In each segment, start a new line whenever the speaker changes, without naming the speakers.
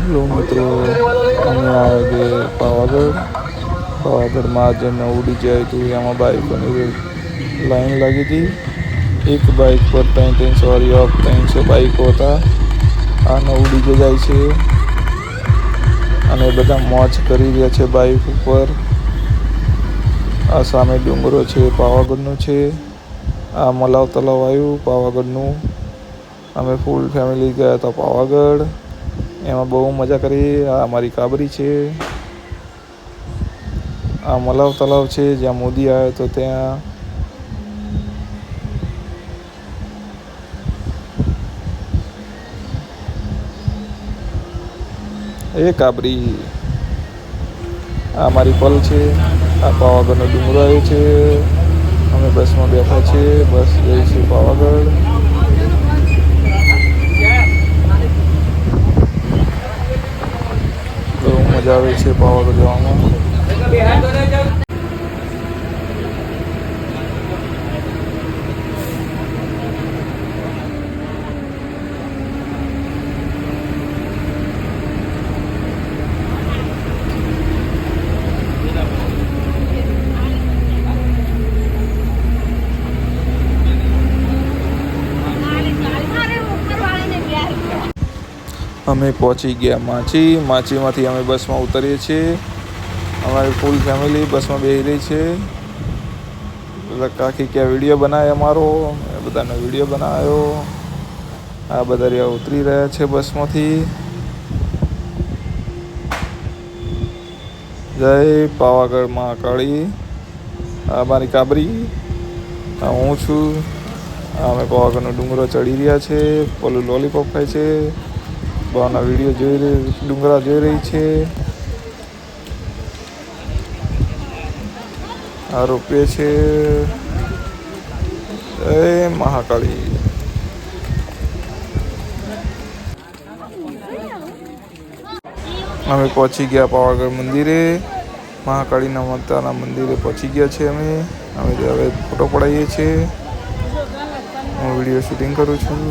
Hello મિત્રો, અમે આવ્યા પાવાગઢમાં આજે નવડી જાય તો એમાં બાઈકોની લાઈન લાગી હતી. એક બાઈક પર 300 સવારી ઓફ 300 બાઈકો હતા. આ નવડી જે જાય છે અને બધા મોજ કરી રહ્યા છે બાઈક ઉપર. આ સામે ડુંગરો છે, પાવાગઢનું છે. આ મલાવ તલાવ આવ્યું પાવાગઢનું. અમે ફૂલ ફેમિલી ગયા હતા પાવાગઢ. એમાં બહુ મજા કરી. આ અમારી કાબરી છે. આ મલાવ તલાવ છે જ્યાં મોદી આવ્યો તો ત્યાં. એ કાબરી, આ અમારી પલ છે. આ પાવાગઢનો ડુંગરો આવ્યો છે. અમે બસમાં બેઠા છીએ. બસ જઈ છે પાવાગઢ. બહુ મજા આવે છે પાવાગઢ જવામાં. અમે પહોંચી ગયા માચીમાંથી અમે બસમાં ઉતરીએ છીએ. અમારી ફૂલ ફેમિલી બસમાં બેસી રહી છે. બધા કાકી ક્યાં વિડીયો બનાવે અમારો, એ બધાનો વિડીયો બનાવ્યો. આ બધા રહ્યા ઉતરી રહ્યા છે બસમાંથી. જય પાવાગઢ મહાકાળી. આ મારી કાબરી, આ હું છું. અમે પાવાગઢનો ડુંગરો ચડી રહ્યા છે. પેલું લોલીપોપ ખાય છે. બહારના વિડીયો ડુંગરા જોઈ રહી છે. આ રોપવે છે. જય મહાકાળી. અમે પહોંચી ગયા પાવાગઢ મંદિરે. મહાકાળીના માતાના મંદિરે પહોંચી ગયા છે અમે. હવે ફોટો પડાવીએ છીએ. હું વિડીયો શૂટિંગ કરું છું.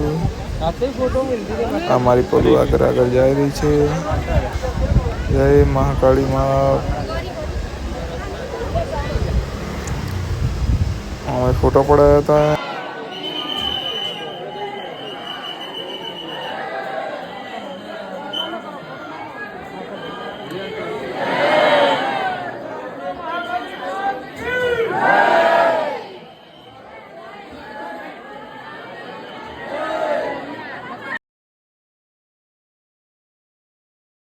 આ મારી પોલું આગળ જઈ રહી છે. જય મહાકાળી માં. અમે ફોટો પડાયા હતા.